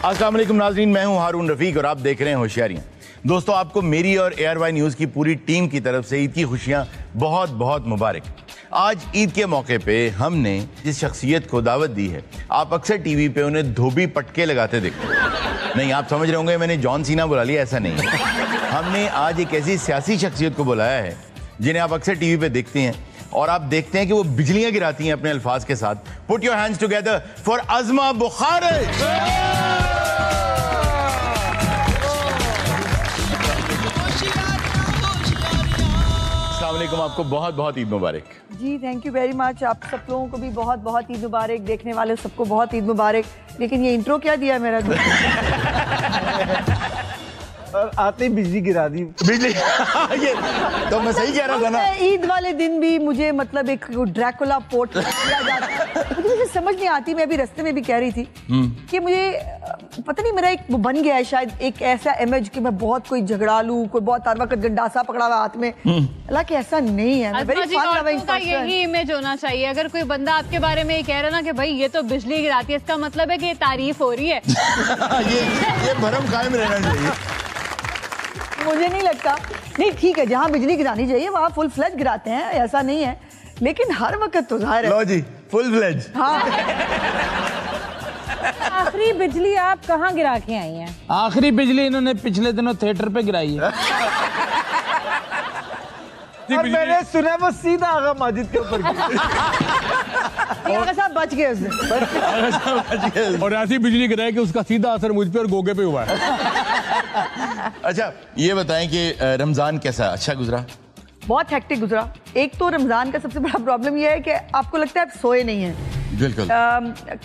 अस्सलाम वालेकुम नाज़रीन, मैं हूं हारून रफीक और आप देख रहे हैं होशियारियां। दोस्तों, आपको मेरी और ARY न्यूज़ की पूरी टीम की तरफ से ईद की खुशियां बहुत बहुत मुबारक। आज ईद के मौके पे हमने जिस शख्सियत को दावत दी है, आप अक्सर टीवी पे उन्हें धोबी पटके लगाते देखते हैं। नहीं, आप समझ रहे होंगे मैंने जॉन सीना बुला लिया, ऐसा नहीं है। हमने आज एक ऐसी सियासी शख्सियत को बुलाया है जिन्हें आप अक्सर टीवी पे देखते हैं और आप देखते हैं कि वो बिजलियां गिराती हैं अपने अल्फाज के साथ। Put your hands together for Azma Bukhari. आपको बहुत बहुत ईद मुबारक। जी थैंक यू वेरी मच। आप सब लोगों को भी बहुत बहुत ईद मुबारक, देखने वाले सबको बहुत ईद मुबारक। लेकिन ये इंट्रो क्या दिया मेरा और आते ही बिजली गिरा दी। बिजली ये तो मैं सही कह रहा था ना। ईद वाले दिन भी मुझे मतलब एक ड्रैकुला पोर्ट किया जाता है। मुझे समझ नहीं आती। मैं अभी रास्ते में भी कह रही थी कि मुझे पता नहीं मेरा एक बन गया है शायद एक ऐसा इमेज कि मैं बहुत कोई झगड़ालू, कोई बहुत हर वक्त गंडासा पकड़ा हुआ हाथ में। हालांकि ऐसा नहीं है। मैं वेरी फन लविंग पर्सन। यही इमेज होना चाहिए। अगर कोई बंदा आपके बारे में ये कह रहा ना कि भाई ये तो बिजली गिराती है, इसका मतलब है कि ये तारीफ हो रही है। ये भरम कायम रहना चाहिए। मुझे नहीं लगता। नहीं ठीक है, जहाँ बिजली गिरानी चाहिए वहाँ फुल फ्लेज गिराते हैं, ऐसा नहीं है। लेकिन हर वक्त तो जाहिर है। लो जी, फुल फ्लेज। हाँ। आखिरी बिजली आप कहाँ गिरा के आई हैं? आखिरी बिजली इन्होंने पिछले दिनों थिएटर पे गिराई है। और मैंने सुना वो सीधा आगा माजिद के ऊपर साहब बच गए उसने। और ऐसी बिजली गिराई कि उसका सीधा असर मुझ पे और गोगे पे हुआ है। अच्छा, ये बताएं कि रमजान कैसा, अच्छा गुजरा? बहुत हेक्टिक गुजरा। एक तो रमजान का सबसे बड़ा प्रॉब्लम यह है कि आपको लगता है आप सोए नहीं हैं। बिल्कुल।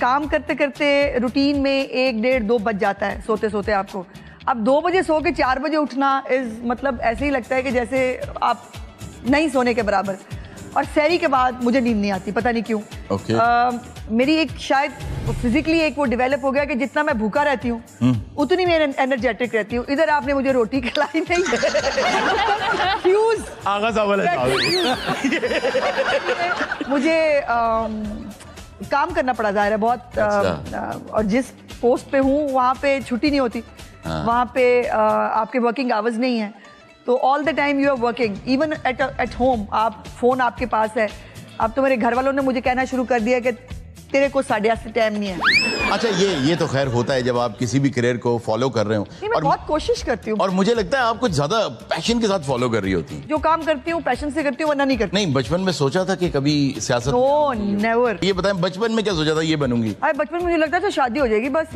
काम करते करते रूटीन में 1, 1:30, 2 बज जाता है सोते सोते आपको। अब 2 बजे सो के 4 बजे उठना इज मतलब ऐसे ही लगता है कि जैसे आप नहीं सोने के बराबर। और सहरी के बाद मुझे नींद नहीं आती, पता नहीं क्यों। मेरी एक शायद फिजिकली एक वो डेवलप हो गया कि जितना मैं भूखा रहती हूँ उतनी मैं एनर्जेटिक रहती हूँ। इधर आपने मुझे रोटी खिलाई नहीं। मुझे काम करना पड़ा जाहिर है बहुत। और जिस पोस्ट पे हूँ वहाँ पे छुट्टी नहीं होती। वहाँ पे आपके वर्किंग आवर्स नहीं है, तो all the time you are working. Even at home आप फोन आपके पास है। अब तो मेरे घर वालों ने मुझे कहना शुरू कर दिया कि तेरे को 8:30 टाइम नहीं है। अच्छा, ये तो खैर होता है जब आप किसी भी करियर को फॉलो कर रहे हो। मैं बहुत कोशिश करती हूँ। और मुझे लगता है आप कुछ ज्यादा पैशन के साथ फॉलो कर रही होती। जो काम करती हूँ पैशन से करती हूँ, वरना नहीं करती। नहीं, बचपन में सोचा था कि कभी सियासत? No, never. ये बताएं, बचपन में क्या सोचा था ये बनूंगी? अरे बचपन में मुझे लगता था शादी हो जाएगी बस।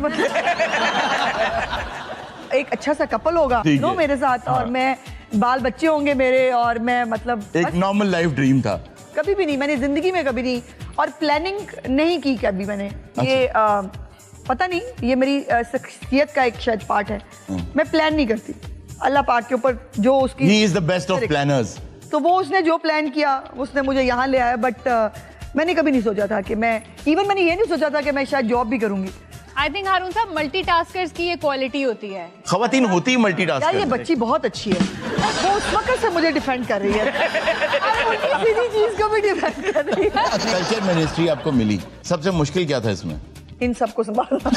एक अच्छा सा कपल होगा नो मेरे साथ, और मैं बाल बच्चे होंगे मेरे, और मैं मतलब एक नॉर्मल लाइफ ड्रीम था। कभी भी नहीं, मैंने जिंदगी में कभी नहीं, और प्लानिंग नहीं की कभी मैंने। ये पता नहीं, ये मेरी शख्सियत का एक शायद पार्ट है। मैं प्लान नहीं करती। अल्लाह पाक के ऊपर जो उसकी He is the best of planners। तो वो उसने जो प्लान किया उसने मुझे यहाँ ले आया। बट मैंने कभी नहीं सोचा था कि मैंने ये नहीं सोचा था कि मैं शायद जॉब भी करूंगी। आई थिंक हारून साहब मल्टीटास्कर्स की ये क्वालिटी होती है। खवातीन होती मल्टीटास्कर। ये बच्ची बहुत अच्छी है। वो उस वक्त से मुझे डिफेंड कर रही है। किसी चीज को भी डिफेंड कर रही है। कल्चर मिनिस्ट्री आपको मिली, सबसे मुश्किल क्या था इसमें? इन सबको संभालना।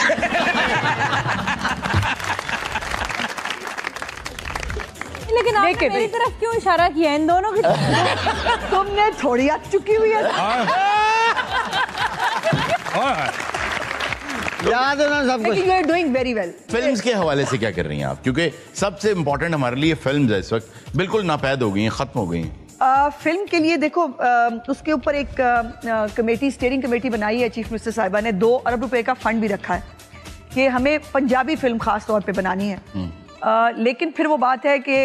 लेकिन आपने मेरी तरफ क्यों इशारा किया इन दोनों की? तुमने थोड़ी आग चुकी हुई है। याद है ना सब कुछ। You are doing very well। Films के हवाले से क्या कर रही हैं आप? क्योंकि सबसे इम्पोर्टेंट हमारे लिए फिल्म्स है इस वक्त, बिल्कुल नापैद हो गई हैं, खत्म हो गई हैं। फिल्म के लिए देखो, उसके ऊपर एक कमेटी, स्टीयरिंग कमेटी बनाई है चीफ मिनिस्टर साहिबा ने। 2 अरब रुपए का फंड भी रखा है कि हमें पंजाबी फिल्म खास तौर पे बनानी है। लेकिन फिर वो बात है कि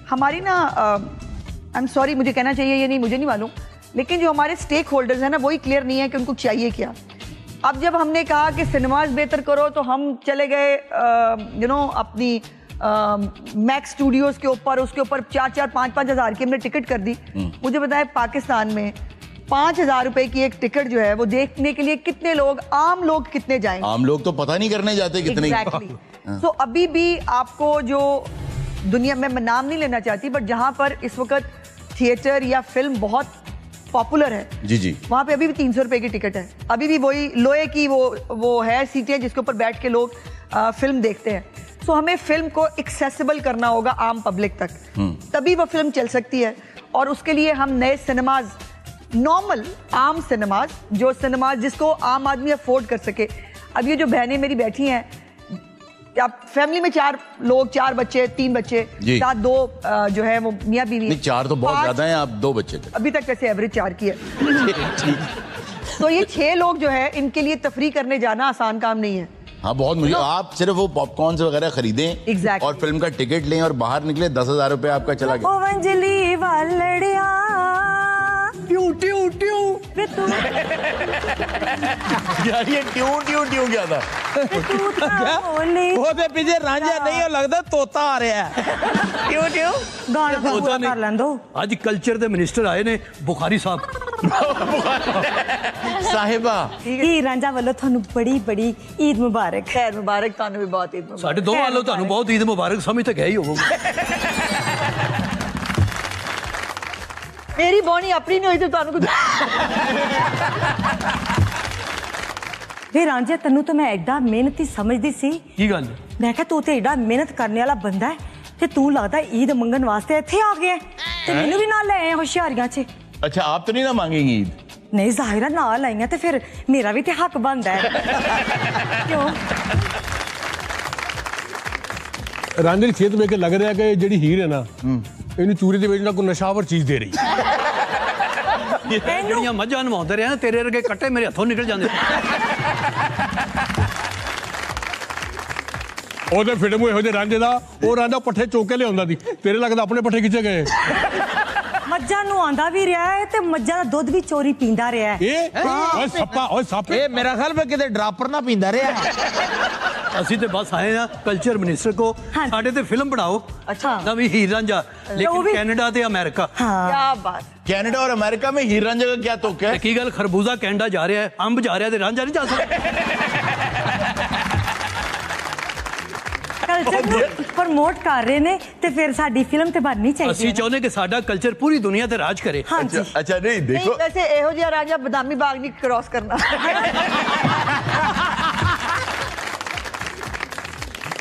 हमारी ना, आई एम सॉरी मुझे कहना चाहिए ये नहीं, मुझे नहीं मालूम, लेकिन जो हमारे स्टेक होल्डर्स हैं ना वही क्लियर नहीं है कि उनको चाहिए क्या। अब जब हमने कहा कि सिनेमाज बेहतर करो तो हम चले गए अपनी मैक्स स्टूडियोज के ऊपर, उसके ऊपर 4-4, 5-5 हज़ार की हमने टिकट कर दी। मुझे बताया पाकिस्तान में 5,000 रुपए की एक टिकट जो है वो देखने के लिए कितने लोग, आम लोग कितने जाएंगे? आम लोग तो पता नहीं करने जाते कितने। तो अभी भी आपको जो दुनिया में, मैं नाम नहीं लेना चाहती, बट जहां पर इस वक्त थिएटर या फिल्म बहुत पॉपुलर है जी जी, वहाँ पे अभी भी 300 रुपए की टिकट है। अभी भी वही लोहे की वो है सीटें जिसके ऊपर बैठ के लोग फिल्म देखते हैं। सो हमें फिल्म को एक्सेसिबल करना होगा आम पब्लिक तक, तभी वो फिल्म चल सकती है। और उसके लिए हम नए सिनेमाज, नॉर्मल आम सिनेमाज, जो सिनेमाज जिसको आम आदमी अफोर्ड कर सके। अब ये जो बहनें मेरी बैठी हैं, आप फैमिली में 4 लोग, 4 बच्चे, 3 बच्चे, साथ 2 जो है वो मियाँ बीवी। 4 तो बहुत ज्यादा हैं, आप 2 बच्चे थे। अभी तक वैसे एवरेज 4 की है। तो ये 6 लोग जो है, इनके लिए तफरी करने जाना आसान काम नहीं है। हाँ बहुत मुझे, आप सिर्फ वो पॉपकॉर्न वगैरह खरीदें Exactly. और फिल्म का टिकट लें और बाहर निकले, 10,000 रुपए आपका चला गया। अंजलि वालड़िया ट्यू ट्यू ट्यू वे तू यार ये ट्यून ट्यून ट्यून क्या था? तू बोले ਉਹਦੇ ਪਿੱਛੇ ਰਾਂਝਾ ਨਹੀਂ ਉਹ ਲੱਗਦਾ ਤੋਤਾ ਆ ਰਿਹਾ ਹੈ। ट्यू ट्यू गाना पूरा कर लें दो। ਅੱਜ ਕਲਚਰ ਦੇ ਮਿਨਿਸਟਰ ਆਏ ਨੇ ਬੁਖਾਰੀ ਸਾਹਿਬ। साहिबा हीर रांझा वालों थानू बड़ी बड़ी ईद मुबारक। खैर मुबारक, तानू भी बहुत ईद मुबारक। ਸਾਡੇ ਦੋਵਾਂ ਵੱਲੋਂ ਤੁਹਾਨੂੰ ਬਹੁਤ ਈਦ ਮੁਬਾਰਕ, ਸਮਝ ਤੇ ਗਏ ਹੀ ਹੋਵੋਗੇ। मेरी बॉनी अपनी नहीं हुई तो तानू कुछ वे रांझा तन्नू तो मैं एडा मेहनती समझदी सी। ਕੀ ਗੱਲ? मैं कहा तू तो एडा मेहनत करने वाला बंदा है ते तू लगदा ईद मंगन वास्ते इत्थे आ गया ते मैनू भी नाल ले आए होशियारियां च। अच्छा आप तो नहीं ना मांगेंगी ईद? नहीं जाहिर है नाल आईयां ते फिर मेरा भी ते हक बनदा है। क्यों ਰਾਂਝੇ ਦੀ ਸਿਹਤ ਵੇਖ ਕੇ ਲੱਗ ਰਿਹਾ ਕਿ ਜਿਹੜੀ ਹੀਰ ਹੈ ਨਾ, ਇਹਨੂੰ ਚੂਰੀ ਦੇ ਵਿੱਚ ਨਾ ਕੋਈ ਨਸ਼ਾਵਰ ਚੀਜ਼ ਦੇ ਰਹੀ। ਜਿਹੜੀਆਂ ਮੱਝਾਂ ਨਵਾਉਂਦੇ ਰਹੇ ਨਾ, ਤੇਰੇ ਵਰਗੇ ਕੱਟੇ ਮੇਰੇ ਹੱਥੋਂ ਨਿਕਲ ਜਾਂਦੇ। ਉਹਦੇ ਫਿਲਮ ਇਹੋ ਜਿਹੇ ਰਾਂਝੇ ਦਾ, ਉਹ ਰਾਂਝਾ ਪੱਠੇ ਚੋਕ ਕੇ ਲਿਆਉਂਦਾ ਸੀ, ਤੇਰੇ ਲੱਗਦਾ ਆਪਣੇ ਪੱਠੇ ਖਿੱਚੇ ਗਏ। मज्जा नु आंदा भी रहा है ते मज्जा दा दूध भी चोरी पींदा रहा है। ਓਏ ਸੱਪਾ, ਓਏ ਸੱਪ। ਇਹ ਮੇਰਾ ਖਿਆਲ ਮੈਂ ਕਿਤੇ ਡਰਾਪਰ ਨਾ ਪੀਂਦਾ ਰਿਹਾ। ਅਸੀਂ ਤੇ ਬਸ ਆਏ ਆ ਕਲਚਰ ਮਿਨਿਸਟਰ ਕੋ, ਸਾਡੇ ਤੇ ਫਿਲਮ ਬਣਾਓ। अच्छा ਨਵੀਂ ਹੀਰ ਰਾਂਝਾ, ਲੇਕਿਨ भी- ਕੈਨੇਡਾ ਤੇ ਅਮਰੀਕਾ। क्या बात। कनाडा और अमेरिका में हीर रांझा का क्या तुक है? ਕੀ ਗੱਲ, ਖਰਬੂਜ਼ਾ ਕੈਨੇਡਾ ਜਾ ਰਿਹਾ ਹੈ, ਅੰਬ ਜਾ ਰਿਹਾ ਤੇ ਰਾਂਝਾ ਨਹੀਂ ਜਾ ਸਕਦਾ? कल्चर नु प्रमोट कर रहे ने ते फिर साडी फिल्म ते बननी चाहिए। ਅਸੀਂ ਚਾਹੁੰਦੇ ਕਿ ਸਾਡਾ ਕਲਚਰ ਪੂਰੀ ਦੁਨੀਆ ਤੇ ਰਾਜ ਕਰੇ। हाँ जी। अच्छा नहीं देखो, नहीं, वैसे एहो जिहा राजा बदामी बाग नहीं क्रॉस करना।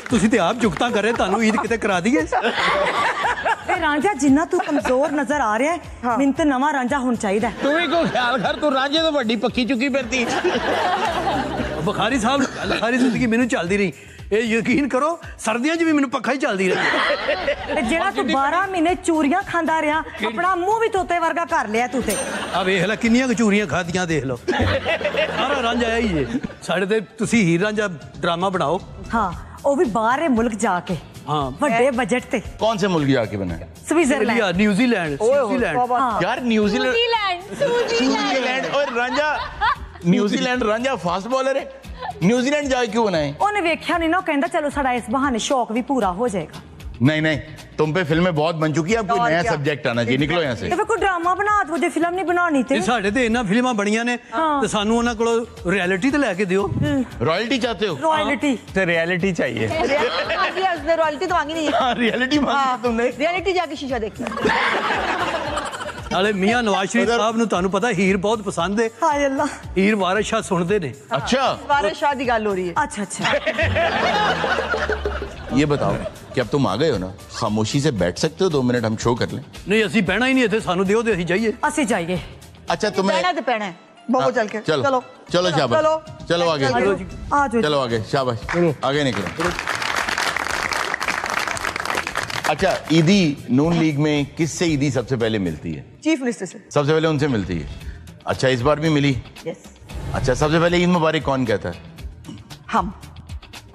ਤੁਸੀਂ ਤੇ ਆਪ ਜੁਗਤਾਂ ਕਰ ਰਹੇ, ਤੁਹਾਨੂੰ ਈਦ ਕਿਤੇ ਕਰਾ ਦਈਏ। ते रांझा जिन्ना तू कमजोर नजर आ रहा है, मिन ते नवा रांझा होना चाहिए। ਤੂੰ ਵੀ ਕੋਈ ਖਿਆਲ ਕਰ, ਤੂੰ ਰਾਂਝੇ ਤੋਂ ਵੱਡੀ ਪੱਕੀ ਚੁੱਕੀ ਫਿਰਦੀ। ਬੁਖਾਰੀ ਸਾਹਿਬ, ਸਾਰੀ ਜ਼ਿੰਦਗੀ ਮੈਨੂੰ ਚੱਲਦੀ ਰਹੀ। ਇਹ ਯਕੀਨ ਕਰੋ, ਸਰਦੀਆਂ 'ਚ ਵੀ ਮੈਨੂੰ ਪੱਖਾ ਹੀ ਚੱਲਦੀ ਰਹੀ। ते जेड़ा तू 12 महीने चूरियां खांदा रहा, अपना मुंह भी तोते वर्गा कर लिया तू ते। ਆ ਵੇਖ ਲੈ ਕਿੰਨੀਆਂ ਕਚੂਰੀਆਂ ਖਾਧੀਆਂ, ਦੇਖ ਲਓ। ਸਾਰਾ ਰਾਂਝਾ ਆਇਆ ਹੀ ਹੈ ਸਾਡੇ ਤੇ। ਤੁਸੀਂ ਹੀਰ ਰਾਂਝਾ ਡਰਾਮਾ ਬਣਾਓ। हाँ वो भी बाहर मुल्क जाके, हाँ बड़े बजट ते। कौन से मुल्क जाके बना है? Switzerland, New Zealand, Switzerland. हाँ। यार न्यूजीलैंड, न्यूजीलैंड और Ranjha, New Zealand Ranjha fast bowler है, न्यूजीलैंड जाके क्यों बनाए? उन्हें वेख्या नहीं ना, कहंदा चलो साडा इस बहाने शौक भी पूरा हो जाएगा। नहीं नहीं, तुम पे फिल्में बहुत बन चुकी है, अब कोई और नया क्या? सब्जेक्ट आना चाहिए, निकलो यहाँ से। ਤੇ ਫਿਰ ਕੋਈ ਡਰਾਮਾ ਬਣਾ ਤੂੰ, ਜੇ ਫਿਲਮ ਨਹੀਂ ਬਣਾਉਣੀ ਤੇ। ਇਹ ਸਾਡੇ ਤੇ ਇਹਨਾਂ ਫਿਲਮਾਂ ਬਣੀਆਂ ਨੇ ਤੇ ਸਾਨੂੰ ਉਹਨਾਂ ਕੋਲੋਂ ਰਿਐਲਿਟੀ ਤੇ ਲੈ ਕੇ ਦਿਓ। रॉयल्टी चाहते हो? रॉयल्टी ਤੇ ਰਿਐਲਿਟੀ ਚਾਹੀਏ। रॉयल्टी तो मांगी नहीं है। रियलिटी मांगी तुमने? रियलिटी जाके शीशा देखना। ਨਾਲੇ ਮੀਆਂ ਨਵਾਜ਼ ਸ਼ਰੀਫ ਸਾਹਿਬ ਨੂੰ ਤੁਹਾਨੂੰ ਪਤਾ ਹੀਰ ਬਹੁਤ ਪਸੰਦ ਹੈ। ਹਾਏ ਅੱਲਾ। ਹੀਰ ਵਾਰਿਸ ਸ਼ਾਹ सुनते ने। अच्छा वारिस शाह दी गल हो रही है। अच्छा अच्छा। ये बताओ कि अब तुम आ गए हो ना, खामोशी से बैठ सकते हो 2 मिनट, हम शो कर लें? ਨਹੀਂ ਅਸੀਂ ਬਹਿਣਾ ਹੀ ਨਹੀਂ ਇੱਥੇ, ਸਾਨੂੰ ਦਿਓ ਤੇ ਅਸੀਂ ਜਾਈਏ। ਅਸੀਂ ਜਾਈਏ। अच्छा तुम्हें पहना तो पहना है, बहु चल के। चलो चलो चलो शाबाश, चलो चलो आगे, आ जाओ। चलो आगे, शाबाश, आगे निकलो। अच्छा ईदी नून लीग में किससे ईदी सबसे पहले मिलती है? चीफ मिनिस्टर से। सबसे पहले उनसे मिलती है। अच्छा इस बार भी मिली? यस। अच्छा सबसे पहले ईद मुबारक कौन कहता है? हम।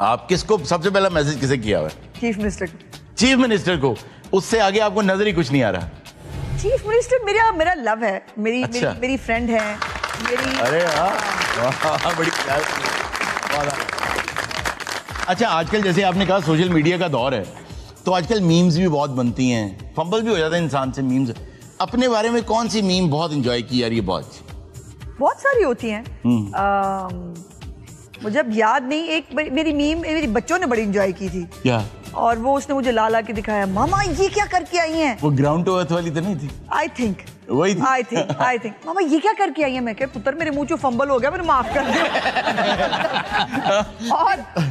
आप किसको सबसे पहला मैसेज किसे किया हुआ है? Chief minister. चीफ मिनिस्टर को। उससे आगे आपको नजर ही कुछ नहीं आ रहा। चीफ मिनिस्टर मेरा मेरा लव है, मेरी अच्छा। मेरी फ्रेंड है मेरी। अरे वाह, बड़ी वाह। अच्छा आजकल जैसे आपने कहा सोशल मीडिया का दौर है, तो आजकल मीम्स भी बहुत बनती हैं, फंबल भी हो जाता है इंसान से मीम्स। अपने बारे में कौन सी मीम बहुत एंजॉय की यार? ये बहुत सारी होती हैं। मुझे अब याद नहीं, एक मेरी मीम मेरी बच्चों ने बड़ी एंजॉय की थी। क्या? और वो उसने मुझे ला ला के दिखाया, मामा ये क्या करके आई हैं? वो ग्राउंड टू अर्थ वाली तो नहीं थी? आई थिंक वही आई थिंक मामा ये क्या करके आई है? मैं क्या पुत्र मेरे मुंह चो फंबल हो गया, मैंने माफ कर दिया।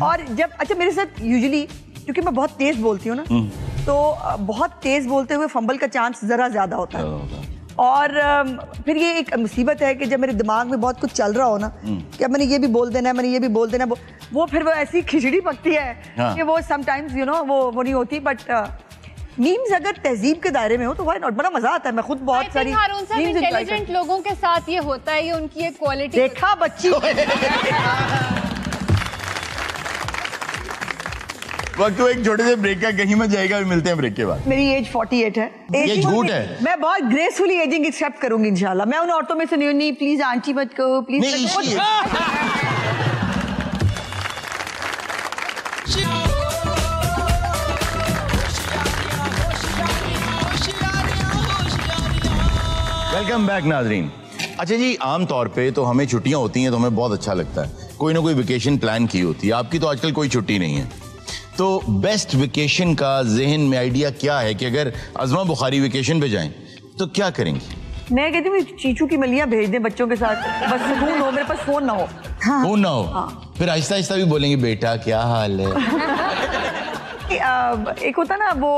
और जब अच्छा मेरे साथ यूजुअली क्योंकि मैं बहुत तेज बोलती हूँ ना, तो बहुत तेज बोलते हुए फंबल का चांस जरा ज्यादा होता है। और फिर ये एक मुसीबत है कि जब मेरे दिमाग में बहुत कुछ चल रहा हो ना कि अब मैंने ये भी बोल देना है, मैंने ये भी बोल देना है, वो फिर वो ऐसी खिचड़ी पकती है कि वो समटाइम्स यू नो वो नहीं होती। बट मीम्स अगर तहजीब के दायरे में हो तो व्हाई नॉट, बड़ा मजा आता है। मैं खुद बहुत सारी इंटेलिजेंट लोगों के साथ ये होता है, ये उनकी एक क्वालिटी। देखा बच्ची वक्त तो एक छोटे से ब्रेक का, कहीं मत जाएगा, भी मिलते हैं ब्रेक के बाद। मेरी एज 48 है। ये झूठ है। मैं बहुत ग्रेसफुली एजिंग एक्सेप्ट करूंगी इंशाल्लाह। मैं उन औरतों में से नहीं, प्लीज आंटी मत कहो प्लीज। वेलकम बैक नाजरीन। अच्छा जी, आम तौर पे तो हमें छुट्टियां होती हैं तो हमें बहुत अच्छा लगता है, कोई ना कोई वेकेशन प्लान की होती है। आपकी तो आजकल कोई छुट्टी नहीं है, तो बेस्ट वेकेशन का जहन में आइडिया क्या है कि अगर अज़मा बुखारी वेकेशन पे जाएं तो क्या करेंगी? मैं कहती हूँ चीचू की मलियां भेज दें बच्चों के साथ, बस फोन हो, मेरे पास फोन ना हो। फोन ना हो। फिर आहिस्ता आहिस्ता भी बोलेंगे बेटा क्या हाल है। एक होता ना वो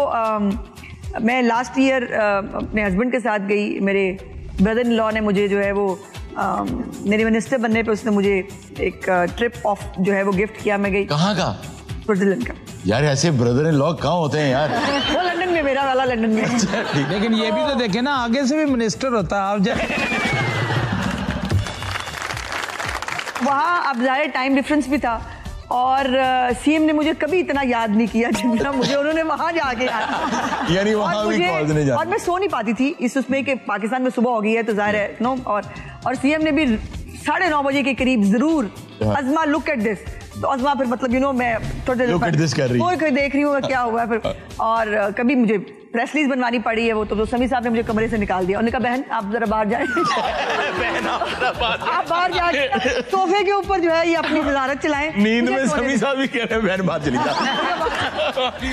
मैं लास्ट ईयर अपने हस्बैंड के साथ गई, मेरे ब्रदर इन लॉ ने मुझे जो है वो मेरे मिनिस्टर बनने पे उसने मुझे एक ट्रिप ऑफ जो है वो गिफ्ट किया। मैं गई। कहाँ का? स्विट्जरलैंड का। यार ऐसे ब्रदर इन लॉ कहाँ होते हैं यार? वो लंदन में, मेरा वाला लंदन में। लेकिन ये भी तो देखे ना, आगे से भी मिनिस्टर होता है आप वहाँ अब ज़्यादा टाइम डिफरेंस भी था और सीएम ने मुझे कभी इतना याद नहीं किया जितना मुझे उन्होंने वहाँ जाके याद। यानी वहाँ भी कॉल नहीं जाती। और मैं सो नहीं पाती थी इस उसमें कि पाकिस्तान में सुबह हो गई है तो जाहिर है नो। और सीएम ने भी 9:30 बजे के करीब जरूर अज़मा लुक एट दिस, तो अज़मा फिर मतलब यू नो मैं थोड़े लुक एट दिस कर रही है, कोई देख रही हूँ क्या हुआ है फिर। और कभी मुझे प्रेस रिलीज बनवानी पड़ी है, वो तो समी साहब ने मुझे कमरे से निकाल दिया। उन्होंने कहा बहन आप जरा बाहर जाएं। आप बाहर जाके सोफे के ऊपर जो है ये अपनी वजारत चलाएं। नींद में समी साहब भी कह रहे हैं बहन बाहर चली जा।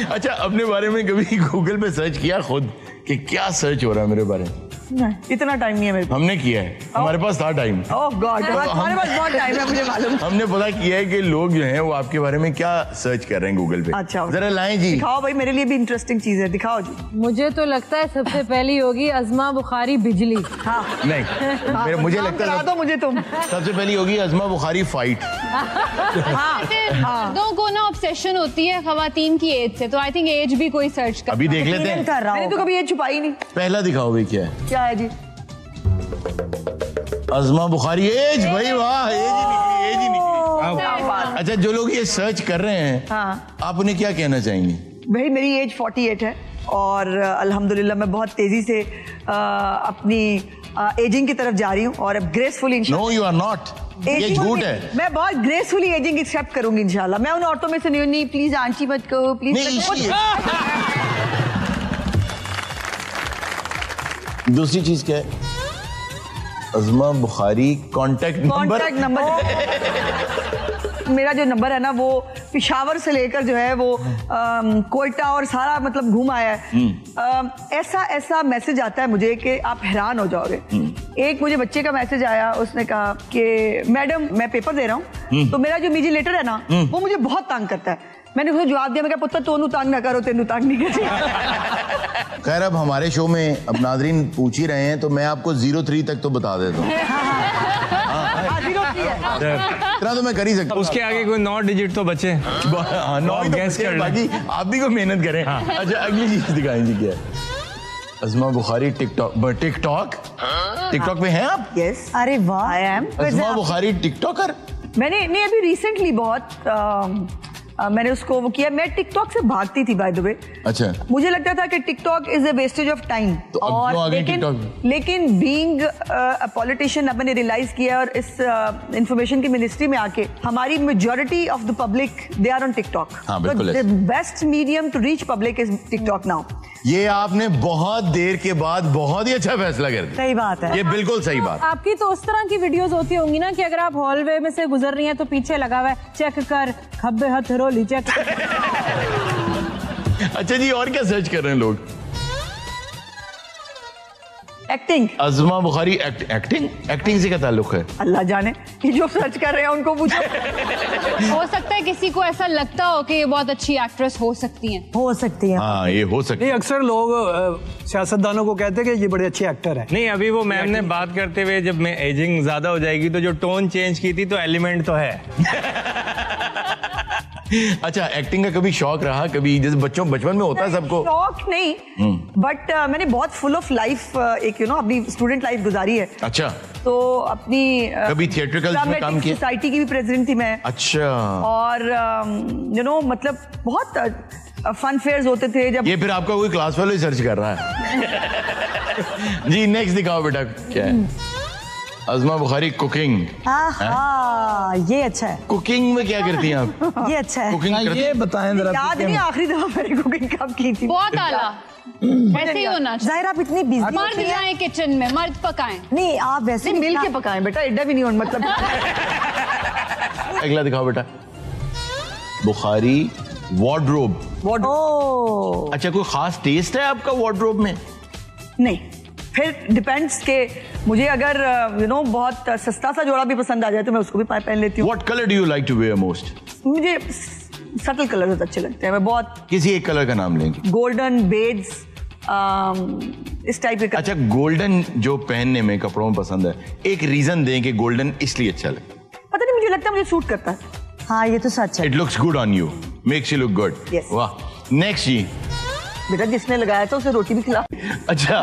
अच्छा, अपने बारे में कभी गूगल पे सर्च किया खुद कि क्या सर्च हो रहा है मेरे बारे में? नहीं, इतना टाइम नहीं है मेरे पास। हमने किया है, हमारे पास था टाइम। ओह गॉड, हमारे पास बहुत टाइम है, मुझे मालूम। हमने पता किया है कि लोग जो हैं वो आपके बारे में क्या सर्च कर रहे हैं गूगल पे। अच्छा, जरा लाएं जी, दिखाओ भाई, मेरे लिए भी इंटरेस्टिंग चीज है, दिखाओ जी। मुझे तो लगता है सबसे पहली होगी अज़मा बुखारी बिजली। हाँ नहीं, मुझे लगता है तो मुझे तुम सबसे पहली होगी अज़मा बुखारी फाइट। मर्दों को ना ऑब्सेशन होती है खवातीन की एज से, तो आई थिंक एज भी कोई सर्च कर। अभी देख लेते हैं। मैंने तो कभी ये छुपाई नहीं। पहला दिखाओ भाई, क्या है? क्या है जी? अज़मा बुखारी एज। भाई वाह, एज ही निकली। अच्छा, जो लोग ये सर्च कर रहे हैं, हाँ, आप उन्हें क्या कहना चाहेंगी? भाई मेरी एज 48 है और अल्हम्दुलिल्लाह मैं बहुत तेजी से अपनी एजिंग की तरफ जा रही हूँ और अब gracefully. No you are not, ये झूठ है। मैं बहुत ग्रेसफुली एजिंग एक्सेप्ट करूंगी इंशाल्लाह। मैं उन औरतों में से नहीं, प्लीज आंटी मत कहो प्लीज। दूसरी चीज क्या है? Azma Bukhari contact number. मेरा जो नंबर है ना वो पिशावर से लेकर जो है वो कोयटा और सारा मतलब घूम आया है। ऐसा मैसेज आता है मुझे कि आप हैरान हो जाओगे। एक मुझे बच्चे का मैसेज आया, उसने कहा कि मैडम मैं पेपर दे रहा हूँ तो मेरा जो इन्विजिलेटर है ना वो मुझे बहुत तंग करता है। मैंने उसको जवाब दिया, मैं कहा पुत्र तोनू तंग ना करो, तेनू तंग नहीं कर। खैर, अब हमारे शो में अब नाजरीन पूछ ही रहे हैं तो मैं आपको 03 तक तो बता देता हूँ। इतना तो मैं कर ही सकता हूँ। उसके आगे कोई 9 डिजिट तो बचे। हाँ, 9 गैस कर, बाकी आप भी को मेहनत करें। अच्छा, अगली चीज दिखाएं जी, क्या है? अज़मा बुखारी टिकटॉक पे हैं आप? यस, अरे वाह, I am Azma Bukhari TikToker. मैंने नहीं अभी रिसेंटली बहुत मैंने उसको वो किया। मैं टिकटॉक से भागती थी बाय द वे। अच्छा, मुझे लगता था कि TikTok is a wastage of time. तो अब और लेकिन बीइंग अ पॉलिटिशियन अब मैंने रियलाइज किया और इस इंफॉर्मेशन की मिनिस्ट्री में आके हमारी majority of the public they are on TikTok. The best medium to reach public is TikTok now. ये आपने बहुत देर के बाद बहुत ही अच्छा फैसला कर दिया। सही बात है, ये बिल्कुल सही बात। आपकी तो उस तरह की वीडियोस होती होंगी ना कि अगर आप हॉलवे में से गुजर रही हैं तो पीछे लगा हुआ है चेक कर खब्बे हथरोली चेक। अच्छा जी, और क्या सर्च कर रहे हैं लोग? एक्टिंग। अज़मा बुखारी एक्टिंग से क्या ताल्लुक है? अल्लाह जाने, ये जो सर्च कर रहे हैं उनको पूछो। हो सकता है किसी को ऐसा लगता हो कि ये बहुत अच्छी एक्ट्रेस हो सकती हैं। हो सकती है। हाँ, ये हो सकती है। नहीं, अक्सर लोग सियासतदानों को कहते हैं कि ये बड़े अच्छे एक्टर हैं। नहीं, अभी वो मैम ने बात करते हुए जब मैं एजिंग ज्यादा हो जाएगी तो जो टोन चेंज की थी तो एलिमेंट तो है। अच्छा, एक्टिंग का कभी शौक रहा? कभी जैसे बचपन में होता है सबको? शौक नहीं, बट मैंने बहुत फुल ऑफ लाइफ एक अपनी स्टूडेंट लाइफ गुजारी है। अच्छा। तो अपनी कभी थिएट्रिकल में काम किया? सोसाइटी की भी प्रेसिडेंट थी मैं। अच्छा। और मतलब बहुत फन फेयर्स होते थे जब। ये फिर आपका कोई क्लास वाला ही सर्च कर रहा है। जी नेक्स्ट दिखाओ बेटा, क्या है? अज़मा बुखारी कुकिंग। ये अच्छा है। कुकिंग में क्या करती हैं आप? ये अच्छा है। कुकिंग करती ये बताएं जरा। याद नहीं आखिरी दफा मैंने कुकिंग कब की थी। बहुत आला, ऐसे ही होना चाहिए। जाहिर आप इतनी बिजी मर्द जाएं किचन में, मर्द पकाएं। नहीं, आप वैसे मिल के पकाएं बेटा, एड्डा भी नहीं होना मतलब। अगला दिखाओ बेटा, बुखारी वार्डरोब। ओह, अच्छा, कोई खास टेस्ट है आपका वार्डरोब में? नहीं, फिर डिपेंड्स के मुझे अगर बहुत सस्ता सा जोड़ा भी पसंद आ जाए तो मैं उसको भी पहन लेती हूँ। What color do you like to wear most? मुझे सटल कलर अच्छे लगते हैं। मैं बहुत किसी एक कलर का नाम लेंगे? गोल्डन, बेड्स, इस टाइप के। अच्छा, गोल्डन जो पहनने में कपड़ों में पसंद है, एक रीजन दें कि गोल्डन इसलिए अच्छा लगता है। पता नहीं, मुझे लगता है मुझे सूट करता है। हाँ, ये तो सच है। It looks good on you, makes you look good. Yes. वाह। नेक्स्ट जी। बेटा जिसने लगाया था उसे रोटी भी खिला। अच्छा।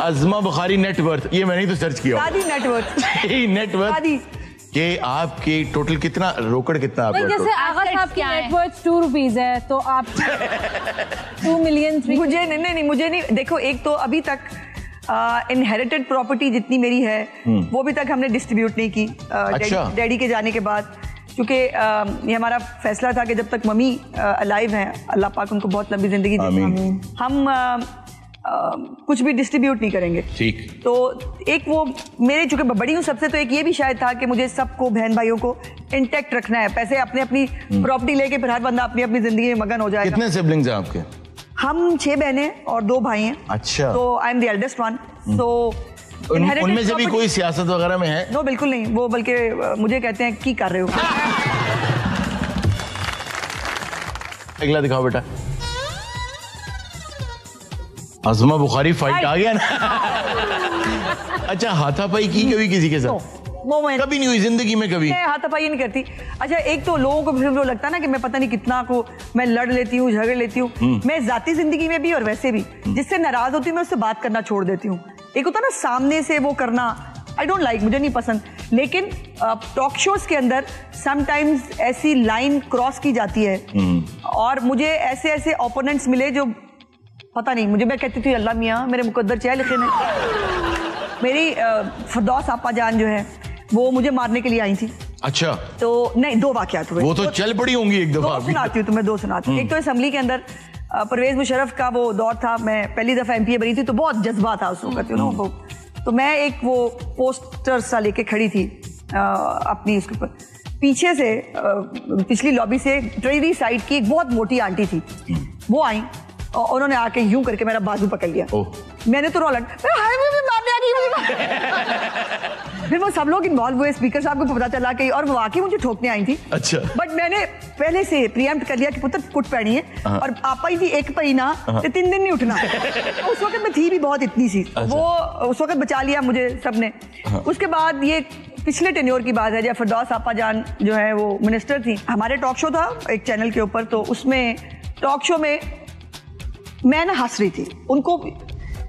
अज़मा बुखारी नेटवर्थ, ये मैंने तो सर्च किया। दादी नेटवर्थ। नेटवर्थ दादी के आपके टोटल कितना रोकड़ कितना आपका? जैसे आगा साहब की नेटवर्थ 2 रुपीज है तो आप 2 मिलियन। मुझे नहीं, मुझे नहीं। देखो, एक तो अभी तक इनहेरिटेड प्रॉपर्टी जितनी मेरी है वो अभी तक हमने डिस्ट्रीब्यूट नहीं की। अच्छा। डैडी के जाने के बाद, क्योंकि ये हमारा फैसला था कि जब तक मम्मी अलाइव हैं, अल्लाह पाक उनको बहुत लंबी जिंदगी दे, हम कुछ भी डिस्ट्रीब्यूट नहीं करेंगे। ठीक। तो एक वो मेरे चूंकि बड़ी हूँ सबसे, तो एक ये भी शायद था कि मुझे सबको, बहन भाइयों को इंटैक्ट रखना है। पैसे अपने अपनी प्रॉपर्टी लेके फिर हर बंदा अपनी अपनी जिंदगी में मगन हो जाएगा। कितने सिबलिंग्स हैं आपके? हम 6 बहनें और 2 भाई हैं। अच्छा। तो I am the eldest one. तो उनमें से भी कोई सियासत वगैरह में है? नो, बिल्कुल नहीं। वो बल्कि मुझे कहते हैं की कर रहे हो। अगला दिखाओ बेटा। अज़मा बुखारी फाइट आ गया ना। अच्छा, हाथापाई की कभी किसी के साथ? कभी नहीं हुई जिंदगी में? कभी मैं हाथापाई नहीं करती। अच्छा, एक तो लोगों को फिर वो लगता है ना कि मैं पता नहीं कितना को मैं लड़ लेती हूँ, झगड़ लेती हूँ। मैं जाती जिंदगी में भी और वैसे भी जिससे नाराज होती हूँ मैं उससे बात करना छोड़ देती हूँ। एक होता है ना सामने से वो करना, आई डोंट लाइक, मुझे नहीं पसंद। लेकिन टॉक शोज के अंदर समटाइम्स ऐसी लाइन क्रॉस की जाती है और मुझे ऐसे ऐसे ओपोनेंट्स मिले जो पता नहीं, मुझे, मैं कहती थी अल्लाह मियाँ मेरे मुकद्दर चाहे लिखे ने। मेरी फरदौस आपा जान जो है वो मुझे मारने के लिए आई थी। अच्छा। तो नहीं, 2 वाकयात हुए। वो तो चल पड़ी होंगी एक दफा। 2 सुनाती हूँ तुम्हें, 2 सुनाती हूँ। एक तो असेंबली के अंदर परवेज मुशर्रफ का वो दौर था, मैं पहली दफा एमपीए बनी थी, तो बहुत जज्बा था उस वक्त। तो मैं एक वो पोस्टर सा लेके खड़ी थी अपनी, उसके ऊपर पीछे से पिछली लॉबी से ट्रेजरी साइड की एक बहुत मोटी आंटी थी। वो आई और उन्होंने आके यूं करके मेरा बाजू पकड़ लिया। मैंने तो रोलन, फिर वो सब लोग इन्वॉल्व हुए, स्पीकर साहब को पता चला कि, और वो आके मुझे ठोकने आई थी। अच्छा। बट मैंने पहले से प्रीएम्प्ट कर लिया कि पुत्र कुट पैनी है और आपा ही थी एक पई ना तो 3 दिन नहीं उठना। उस वक्त मैं थी भी बहुत इतनी सी। वो उस वक्त बचा लिया मुझे सबने। उसके बाद ये पिछले टेन्योर की बात है जब फरदौस आपा जान जो है वो मिनिस्टर थी, हमारे टॉक शो था एक चैनल के ऊपर, तो उसमें टॉक शो में मैं ना हंस रही थी, उनको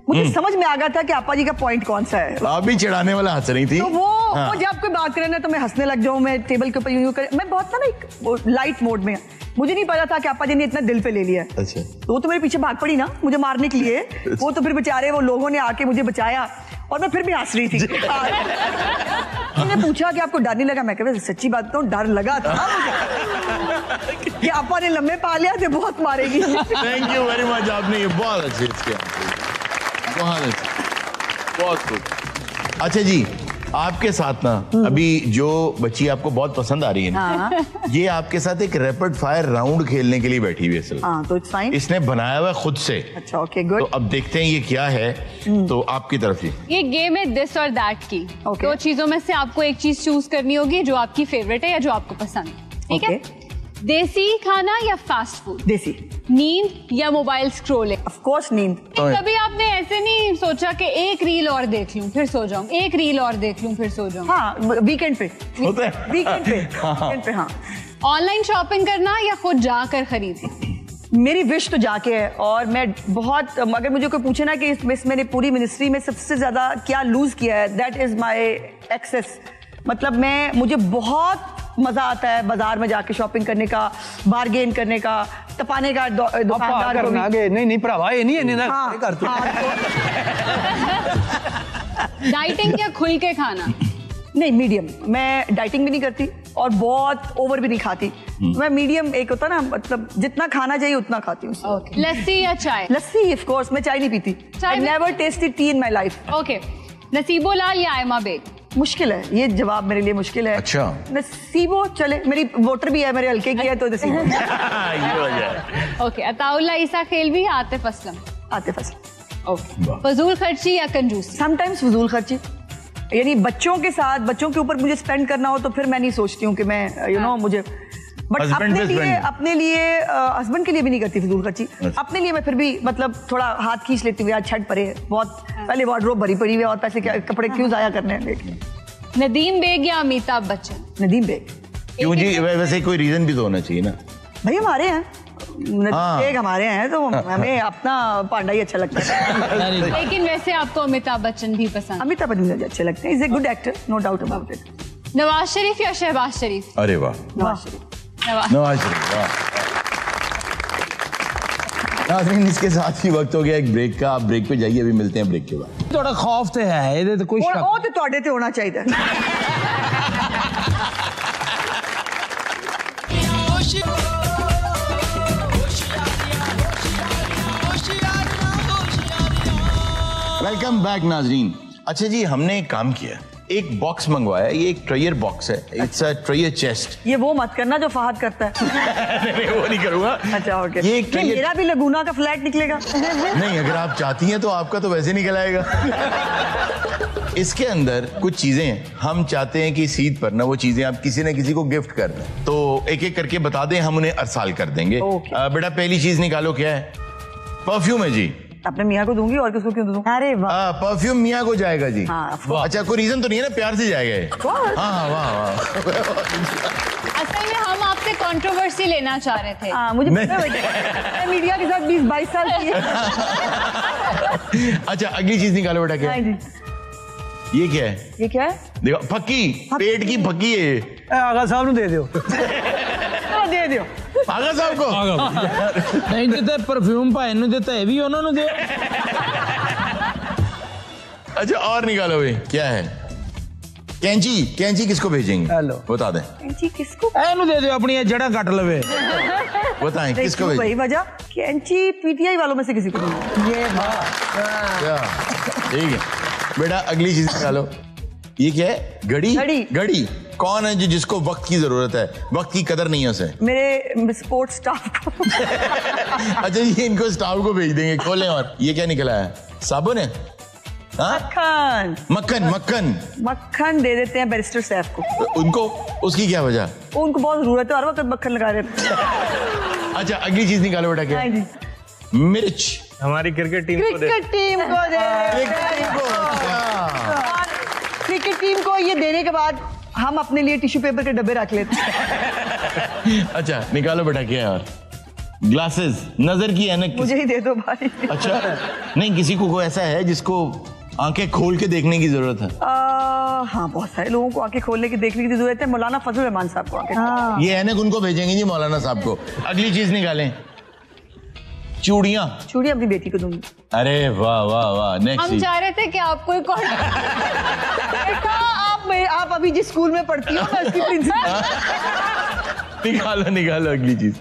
मुझे समझ में आ गया था कि आपा जी का पॉइंट कौन सा है। आप भी चिढ़ाने वाला हंस रही थी। तो वो जब कोई बात करे ना तो मैं हंसने लग जाऊं, मैं टेबल के ऊपर यूं करे, मैं बहुत ना एक लाइट मोड में। मुझे नहीं पता था कि आपा जी ने इतना दिल पे ले लिया। अच्छा। तो वो तो मेरे पीछे भाग पड़ी ना मुझे मारने के लिए। वो तो फिर बेचारे वो लोगों ने आके मुझे बचाया और मैं फिर भी हंस रही थी। उन्होंने पूछा कि आपको डर नहीं लगा? मैं कहा सच्ची बात तो डर लगा था मुझे कि आपा ने लम्बे पा लिया थे, बहुत मारेगी। थैंक यू वेरी मच, आपने ये बहुत अच्छे किया, बहुत अच्छा, बहुत खूब। अच्छा जी, आपके साथ ना अभी जो बच्ची आपको बहुत पसंद आ रही है ना, ये आपके साथ एक रैपिड फायर राउंड खेलने के लिए बैठी हुई है असल। तो इट्स फाइन। इसने बनाया हुआ खुद से। अच्छा, ओके, गुड। तो अब देखते हैं ये क्या है। तो आपकी तरफ से ये गेम है दिस और दैट की। Okay. दो चीजों में से आपको एक चीज चूज करनी होगी जो आपकी फेवरेट है या जो आपको पसंद है। ठीक है? देसी खाना या फास्ट फूड? देसी। नींद या मोबाइल स्क्रॉलिंग? ऑफ कोर्स नींद। कभी आपने ऐसे नहीं सोचा कि एक रील और देख लूं फिर सो जाऊं, एक रील और देख लूं फिर सो जाऊं? हाँ, वीकेंड पे होता है। वीकेंड पे हाँ। ऑनलाइन शॉपिंग करना या खुद जाकर खरीदना? मेरी विश तो जाके है, और मैं बहुत, अगर मुझे कोई पूछे ना कि इसमें मैंने पूरी मिनिस्ट्री में सबसे ज्यादा क्या लूज किया है, दैट इज माय एक्सेस। मतलब मुझे बहुत मजा आता है बाजार में जाके शॉपिंग करने का, बार्गेन करने का, तपाने का दुकानदार को भी। नहीं भरावा ये नहीं है ना कर तू। डाइटिंग या खुल के खाना? नहीं, मीडियम। मैं डाइटिंग भी नहीं करती और बहुत ओवर भी नहीं खाती। मैं मीडियम, एक होता ना, मतलब जितना खाना चाहिए उतना खाती हूँ। लस्सी या चाय? Lassi, of course. मैं चाय नहीं पीती। I never tasted tea in my life. Okay, Naseebo Lal या आयमा बेग? मुश्किल है ये जवाब, मेरे लिए मुश्किल है। अच्छा। नसीबो चले, मेरी वोटर भी है, मेरे हल्के की है, तो नसीबो। ये वजह है। ओके, अताउल्ला ईसा खेलवी या आतिफ असलम? आतिफ असलम। ओके, फजूल खर्ची या कंजूसी? समटाइम्स फजूल खर्ची, यानी बच्चों के साथ, बच्चों के ऊपर मुझे स्पेंड करना हो तो फिर मैं नहीं सोचती हूँ कि मैं मुझे, बट अपने लिए हस्बैंड के लिए भी नहीं करती फजूल खर्ची। अपने लिए मैं फिर भी मतलब थोड़ा हाथ खींच लेती हूँ, यार छठ पड़े बहुत, पहले वार्डरोब भरी पड़ी हुई है और पैसे कपड़े क्यों जाया करने हैं। नदीम बेग या अमिताभ बच्चन? नदीम बेग। क्यों जी? वैसे कोई रीजन भी तो होना चाहिए ना भाई, हमारे हैं बेग, हमारे हैं तो हमें अपना पांडा ही अच्छा लगता है। लेकिन वैसे आपको अमिताभ बच्चन भी पसंद? अमिताभ बच्चन मुझे अच्छे लगते हैं, is a good actor, no doubt about it. Nawaz Sharif या शहबाज शरीफ? अरे वाह, नवाज शरीफ। नवाज शरीफ, वाह। नाज़रीन, इसके साथ ही वक्त हो गया एक ब्रेक का। आप ब्रेक पे जाइए, अभी मिलते हैं ब्रेक के बाद। थोड़ा खौफ तो है ये तो कोई शक। ਉਹ ਤੇ ਤੁਹਾਡੇ ਤੇ ਹੋਣਾ ਚਾਹੀਦਾ। वेलकम बैक नाजरीन। अच्छा जी, हमने एक काम किया, एक बॉक्स मंगवाया। ये एक ट्रेयर बॉक्स है, इट्स अ ट्रेयर चेस्ट। ये वो मत करना जो फहद करता है। नहीं, वो नहीं करूंगा। अच्छा, ओके। ये एक मेरा भी लगूना का फ्लैट निकलेगा। नहीं, अगर आप चाहती हैं तो आपका तो वैसे निकल आएगा। इसके अंदर कुछ चीजें हम चाहते हैं कि इस ईद पर ना वो चीजें आप किसी न किसी को गिफ्ट कर दें, तो एक एक करके बता दें, हम उन्हें अरसाल कर देंगे। बेटा, पहली चीज निकालो, क्या है? परफ्यूम है जी। अपने मियाँ को दूंगी और किसको क्यों दूं? अरे वाह, परफ्यूम मियाँ को जाएगा जी। अच्छा, कोई रीजन तो नहीं है ना, प्यार से जाएगा? हाँ, वाह। असल में हम आपसे कंट्रोवर्सी लेना चाह रहे थे। मुझे मीडिया के साथ 20-22 साल की है। अच्छा, अगली चीज निकालो बेटा, क्या है? ये क्या है? ये क्या है? देखो, फक्की, पेट की फक्की है। आगा साहब ने दे दो। दे दो आगा साहब को। नहीं देते परफ्यूम भाई ने देता है भी उन्होंने दे। अच्छा, और निकालो भाई, क्या है? कैंची। कैंची किसको भेजेंगे? हेलो, बता दें। कैंची किसको? एनु दे दो, अपनी जड़ा काट लवे। बताएं किसको भेजेंगे? वही वजह, कैंची पीटीआई वालों में से किसी को नहीं। ये क्या? ठीक है बेटा, अगली चीज निकालो। ये क्या है? घड़ी। घड़ी। कौन है जो जिसको वक्त की जरूरत है, वक्त की कदर नहीं है उसे? मेरे सपोर्ट स्टाफ को। अच्छा, ये इनको स्टाफ को भेज देंगे। खोलें। और ये क्या निकला है? साबुन है? मक्खन। मक्खन। मक्खन। मक्खन दे देते हैं बैरिस्टर साहब को। उनको उसकी क्या वजह? उनको बहुत जरूरत है, हर वक्त मक्खन लगा देते हैं। अच्छा, अगली चीज निकालो बेटा, क्या? मिर्च। हमारी क्रिकेट टीम को दे। क्रिकेट टीम को ये देने के बाद हम अपने लिए टिश्यू पेपर के डब्बे रख लेते हैं। अच्छा, निकालो बेटा, क्या है? और ग्लासेस, नजर की ऐनक। मुझे ही दे दो भाई। अच्छा, नहीं, किसी को ऐसा है जिसको आंखें खोल के देखने की जरूरत है? हाँ, बहुत सारे लोगों को आंखें खोलने की देखने की जरूरत है। मौलाना फजल रहमान साहब को आंखें। ये ऐनक उनको भेजेंगे जी, मौलाना साहब को। अगली चीज निकालें। चूड़ियां। चूड़ियां अपनी बेटी को दूंगी। अरे वाह वाह वाह। नेक्स्ट। हम चाह रहे थे कि आप कोई आप अभी जिस स्कूल में पढ़ती हो, मैं उसकी प्रिंसिपल। निकालो अगली चीज।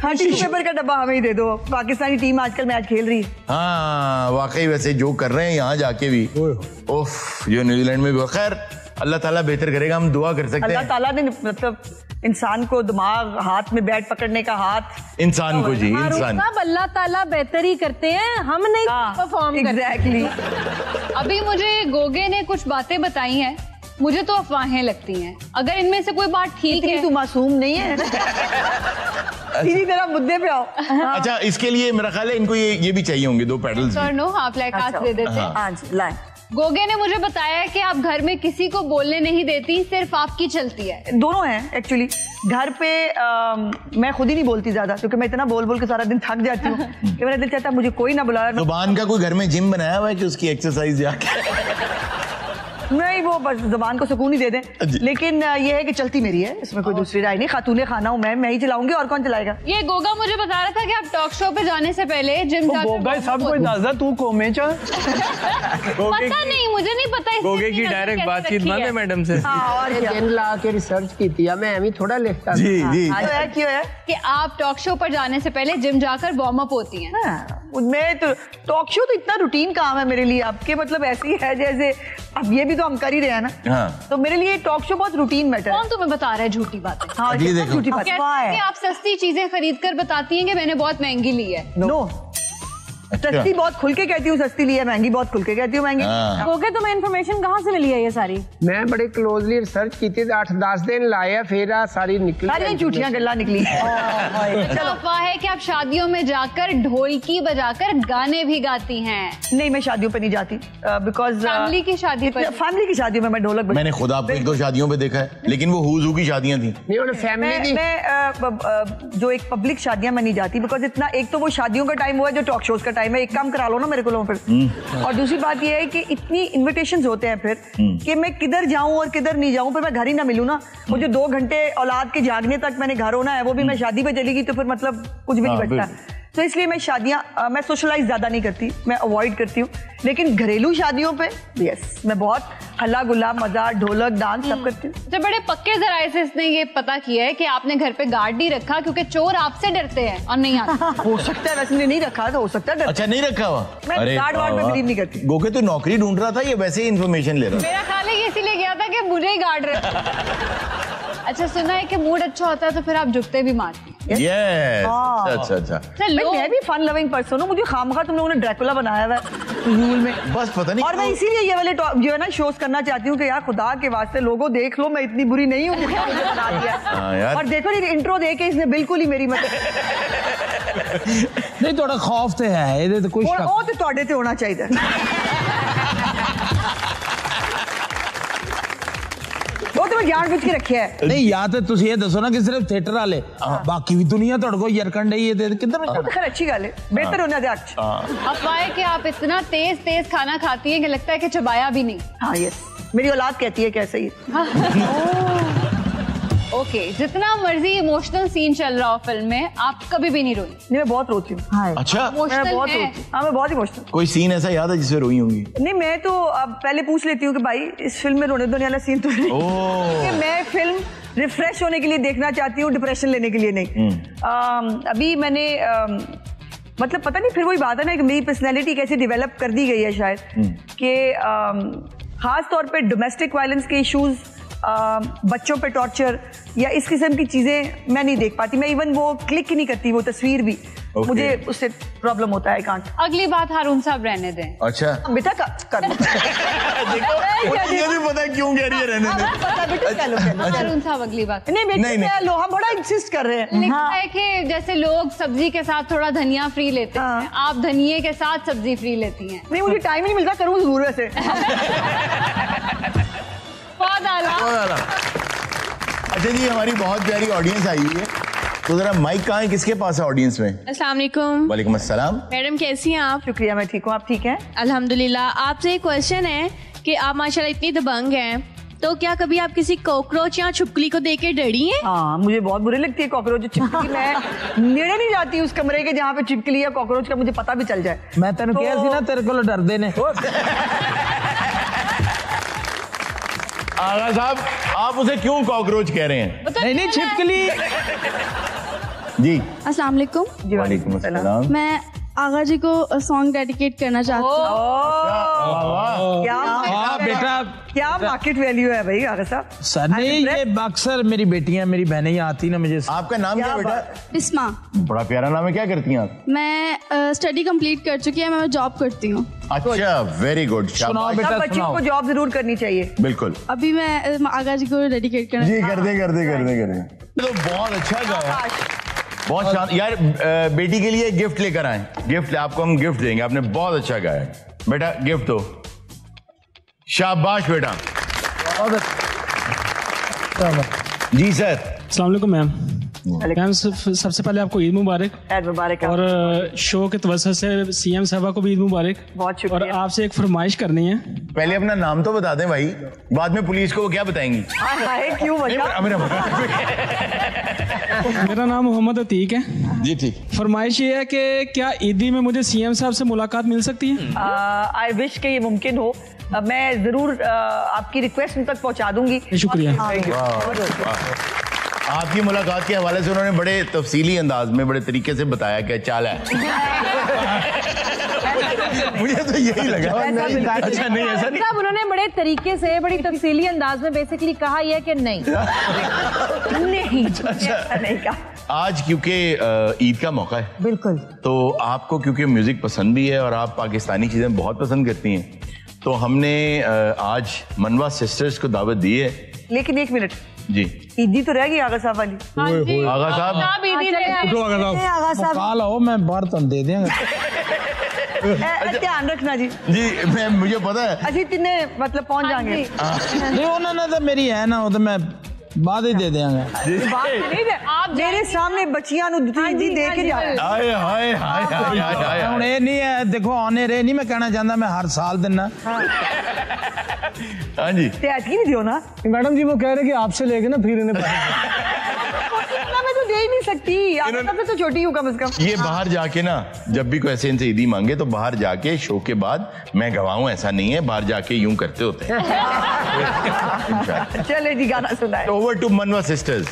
हाँ, टिश्यू पेपर का डब्बा हमें ही दे दो। पाकिस्तानी टीम आजकल मैच खेल रही है। हाँ वाकई वैसे जो कर रहे हैं यहाँ जाके भी, उफ, जो न्यूजीलैंड में भी। खैर अल्लाह ताला बेहतर करेगा, हम दुआ कर सकते हैं। अल्लाह ताला ने मतलब इंसान को दिमाग, हाथ में बैट पकड़ने का हाथ, इंसान को जी, इंसान। सब अल्लाह ताला बेहतर ही करते हैं, हम नहीं परफॉर्म एग्जैक्टली। अभी मुझे गोगे ने कुछ बातें बताई हैं, मुझे तो अफवाहें लगती हैं। अगर इनमें से कोई बात ठीक है, तू मासूम नहीं है। सीधी तरह मुद्दे पे आओ। अच्छा, इसके लिए मेरा ख्याल है इनको ये भी चाहिए होंगे 2 पेडल्स। नो, आप लाइक हाथ दे देते हैं। हाँ जी, लाए। गोगे ने मुझे बताया कि आप घर में किसी को बोलने नहीं देती, सिर्फ आपकी चलती है। दोनों हैं एक्चुअली। घर पे मैं खुद ही नहीं बोलती ज्यादा, क्योंकि मैं इतना बोल बोल के सारा दिन थक जाती हूँ कि मेरा दिल चाहता है मुझे कोई ना बुलाए। जुबान का कोई घर में जिम बनाया हुआ है कि उसकी एक्सरसाइज जाके? नहीं, वो बस जुबान को सुकून ही दे दें। लेकिन ये है कि चलती मेरी है, इसमें कोई दूसरी राय नहीं। खातूने खाना हूँ मैं ही चलाऊंगी, और कौन चलाएगा? ये गोगा मुझे बता रहा था कि आप टॉक शो पे जाने से पहले जिम जाकर गोगा सब कोई दादा तू कोमे चा पता नहीं, मुझे नहीं पता। गोगे की डायरेक्ट बातचीत बंद है मैडम से। और क्या? दिन ला के रिसर्च की थी, मैं एवं थोड़ा लिखता जी जी। क्यों है कि आप टॉक शो पर जाने से पहले जिम जाकर वार्म अप होती हैं। मैं तो टॉक शो तो इतना रूटीन काम है मेरे लिए, आपके मतलब ऐसे ही है जैसे अब ये भी तो हम कर ही रहे हैं ना। हाँ। तो मेरे लिए टॉक शो बहुत रूटीन मैटर है। कौन तुम्हें बता रहा है झूठी बातें? हाँ, अगली देखो। झूठी बात कि आप सस्ती चीजें खरीद कर बताती हैं कि मैंने बहुत महंगी ली है। नो, सस्ती बहुत खुल के कहती हूँ सस्ती ली है, महंगी बहुत खुल के कहती हूँ महंगी। गोगे तुम्हें इन्फॉर्मेशन कहाँ से मिली है ये सारी? मैं बड़े क्लोजली रिसर्च की थी, 8-10 दिन लाया, फिर सारी निकली, सारी झूठियां गल्ला निकली। चलो, अफवाह है कि आप शादियों में जाकर ढोलकी बजाकर गाने भी गाती हैं। नहीं, मैं शादियों पे नहीं जाती, बिकॉज फैमिली की शादी पर। फैमिली की शादियों में मैं ढोलक मैंने खुद आपको 1-2 शादियों पे देखा है, लेकिन वो हुजू की शादियां थी। नहीं, उन्हें फैमिली मैं जो एक पब्लिक शादियां मैं नहीं जाती, बिकॉज इतना, एक तो वो शादियों का टाइम हुआ है जो टॉक शोज का टाइम है, एक काम करा लो ना मेरे को फिर। और दूसरी बात ये है कि इतनी इन्विटेशंस होते हैं फिर कि मैं किधर जाऊं और किधर नहीं जाऊं, फिर मैं घर ही ना मिलूं ना। वो जो 2 घंटे औलाद के जागने तक मैंने घर होना है, वो भी मैं शादी पे चली गई तो फिर मतलब कुछ भी नहीं बचता। तो इसलिए मैं शादियां, मैं सोशलाइज ज्यादा नहीं करती, मैं अवॉइड करती हूँ। लेकिन घरेलू शादियों पे यस, मैं बहुत हल्ला गुल्ला, मजाक, ढोलक, डांस सब करती हूँ। जब बड़े पक्के जराये से इसने ये पता किया है कि आपने घर पे गार्ड नहीं रखा क्योंकि चोर आपसे डरते हैं और नहीं आते। हो सकता है, वैसे नहीं रखा तो हो सकता है। अच्छा, नहीं रखा हुआ? मैं गार्ड वार्ड में बिलीव नहीं करती। गोगे तो नौकरी ढूंढ रहा था, ये वैसे ही इन्फॉर्मेशन ले रहा था? मेरा ख्याल है ये इसीलिए गया था कि मुझे ही गार्ड रखा। अच्छा, सुना है कि मूड अच्छा होता है तो फिर आप जुगते भी मारती हैं। यस, अच्छा। मैं भी फन लविंग पर्सन हूँ, मुझे खामखा तुम लोगों ने ड्रैकुला बनाया हुआ है रूल में, बस पता नहीं। और मैं इसीलिए ये वाले जो है ना शोज करना चाहती हूँ कि यार खुदा के वास्ते लोगों देख लो, मैं इतनी बुरी नहीं हूँ जितना मुझे बना दिया। और देखो ये इंट्रो दे के इसने बिल्कुल ही मेरी मतलब नहीं, थोड़ा खौफ तो है ये तो कोई शक। वो तो ਤੁਹਾਡੇ ਤੇ होना चाहिए। वो तो मैं जान बुझ के रखे है। नहीं, या तो तुम ये दसो ना कि सिर्फ थिएटर वाले, बाकी भी दुनिया तुहाडे को यरकंडे ही दे किधर तो खैर अच्छी गल है, बेहतर होना दे अच्छा। अफवाह है कि आप इतना तेज खाना खाती हैं कि लगता है कि चबाया भी नहीं। हाँ यस, मेरी औलाद कहती है कि ऐसा ही। ओके, जितना मर्जी इमोशनल सीन चल रहा हो फिल्म में, आप कभी भी नहीं रोई? नहीं, मैं बहुत रोती हूँ। अच्छा, मैं बहुत रोती हूँ। हाँ, मैं बहुत इमोशनल। कोई सीन ऐसा याद है जिससे रोई होंगी? नहीं, मैं तो अब पहले पूछ लेती हूँ कि भाई इस फिल्म में रोने धोने वाला सीन तो नहीं, क्योंकि मैं फिल्म रिफ्रेश होने के लिए देखना चाहती हूँ, डिप्रेशन लेने के लिए नहीं। अभी मैंने मतलब पता नहीं, फिर वही बात है ना कि मेरी पर्सनैलिटी कैसे डेवलप कर दी गई है शायद, कि खास तौर पे डोमेस्टिक वायलेंस के इश्यूज, बच्चों पे टॉर्चर या इस किस्म की चीजें मैं नहीं देख पाती। मैं इवन वो क्लिक ही नहीं करती, वो तस्वीर भी मुझे उससे प्रॉब्लम होता है। कांट। अगली बात हारून साहब रहने दें। अच्छा बेटा कर देखो, ये भी पता क्यों कह रही है रहने दें। हारून साहब अगली बात। नहीं बेटा, लो हम बड़ा इंसिस्ट कर रहे हैं। लिखा है कि जैसे लोग सब्जी के साथ थोड़ा धनिया फ्री लेते हैं, आप धनिये के साथ सब्जी फ्री लेती हैं। नहीं, मुझे टाइम ही नहीं मिलता, करूँ जरूर वैसे। अच्छा जी, हमारी बहुत प्यारी ऑडियंस आई हुई है, तो जरा माइक कहाँ है, किसके पास है ऑडियंस में? अस्सलाम वालेकुम। वालेकुम अस्सलाम। मैडम कैसी हैं आप? शुक्रिया, मैं ठीक हूँ, आप ठीक हैं? अल्हम्दुलिल्लाह। आपसे एक क्वेश्चन है कि आप माशाल्लाह इतनी दबंग हैं, तो क्या कभी आप किसी कॉकरोच या छिपकली को देख के डरी हैं? हाँ, मुझे बहुत बुरी लगती है कॉकरोच, छिपकली। मैं नेड़े नहीं जाती उस कमरे के जहाँ पे छिपकली या कॉकरोच का मुझे पता भी चल जाए। मैं तेन कहा सी ना तेरे को डरदे ने। आगा साहब, आप उसे क्यों कॉकरोच कह रहे हैं? नहीं, छिपकली। जी अस्सलाम वालेकुम। वालेकुम अस्सलाम। मैं आगा जी को सॉन्ग डेडिकेट करना चाहती हूँ। क्या मार्केट वैल्यू है भाई आगा साहब? सर नहीं, ये अक्सर मेरी बेटियां मेरी बहनें यहाँ आती ना मुझे। आपका नाम क्या बेटा? बिस्मा। बड़ा प्यारा नाम है। क्या करती हैं आप? मैं स्टडी कंप्लीट कर चुकी है, मैं जॉब करती हूँ। अच्छा, वेरी गुड। सुनाओ बेटा, बच्चों को जॉब जरूर करनी चाहिए। बिल्कुल। अभी मैं आगा जी को डेडिकेट करना। जी कर दे। तो बहुत अच्छा गाया, बहुत शानदार यार। बेटी के लिए गिफ्ट लेकर आए। गिफ्ट आपको हम गिफ्ट देंगे। आपने बहुत अच्छा गाया बेटा। गिफ्ट दो। शाबाश बेटा। जी सर। अस्सलाम वालेकुम मैम। मैम सबसे पहले आपको ईद मुबारक। ईद मुबारक। और शो के तवज्जुह से सीएम साहबा को भी ईद मुबारक। बहुत शुक्रिया। और आपसे एक फरमाइश करनी है। पहले अपना नाम तो बता दें भाई, बाद में पुलिस को वो क्या बताएंगी? क्यों मेरा नाम मोहम्मद अतीक है जी। ठीक। फरमाइश ये है कि क्या ईदी में मुझे सीएम साहब से मुलाकात मिल सकती है? आई विश के ये मुमकिन हो। मैं जरूर आपकी रिक्वेस्ट उन तक पहुंचा दूंगी। शुक्रिया। आपकी मुलाकात के हवाले से उन्होंने बड़े तफसीली अंदाज में बड़े तरीके से बताया क्या चाल है। मुझे तो यही लगा। अच्छा नहीं ऐसा नहीं। साहब उन्होंने बड़े तरीके से बड़ी तफसीली अंदाज में बेसिकली कहा यह कि नहीं नहीं नहीं कहा। आज क्योंकि ईद का मौका है, बिल्कुल, तो आपको क्योंकि म्यूजिक पसंद भी है और आप पाकिस्तानी चीजें बहुत पसंद करती हैं, तो हमने आज मनवा सिस्टर्स को दावत दी है। लेकिन एक मिनट जी, ईदी तो रहेगी आगा साहब वाली। आगा साहब काल आओ, मैं बाहर तो दे देंगे। ध्यान रखना जी। जी मैं मुझे पता है। अजी तिन्ने मतलब पहुंच जाएंगे। नहीं उन्होंने तो मेरी है ना, वो तो मैं बाद ही दे देंगे। बात नहीं है, आप मेरे सामने बच्चियां नु ईदी दे के जा रहे। हाय हाय हाय हाय। ਹੁਣ ਇਹ ਨਹੀਂ है, देखो ऑन एयर नहीं मैं कहना चाहता, मैं हर साल देना। हाँ जी। ऐतकी नहीं दियो ना मैडम जी। वो कह रहे कि आपसे लेके ना फिर इन्हें मैं तो दे ही नहीं सकती। आपसे तो छोटी हूँ कम से कम। ये बाहर जाके ना, जब भी कोई ऐसे इनसे ईदी मांगे तो बाहर जाके शो के बाद मैं गवाऊं ऐसा नहीं है, बाहर जाके यूं करते होते हैं। चले जी गाना सुनाए। ओवर टू मनवा सिस्टर्स।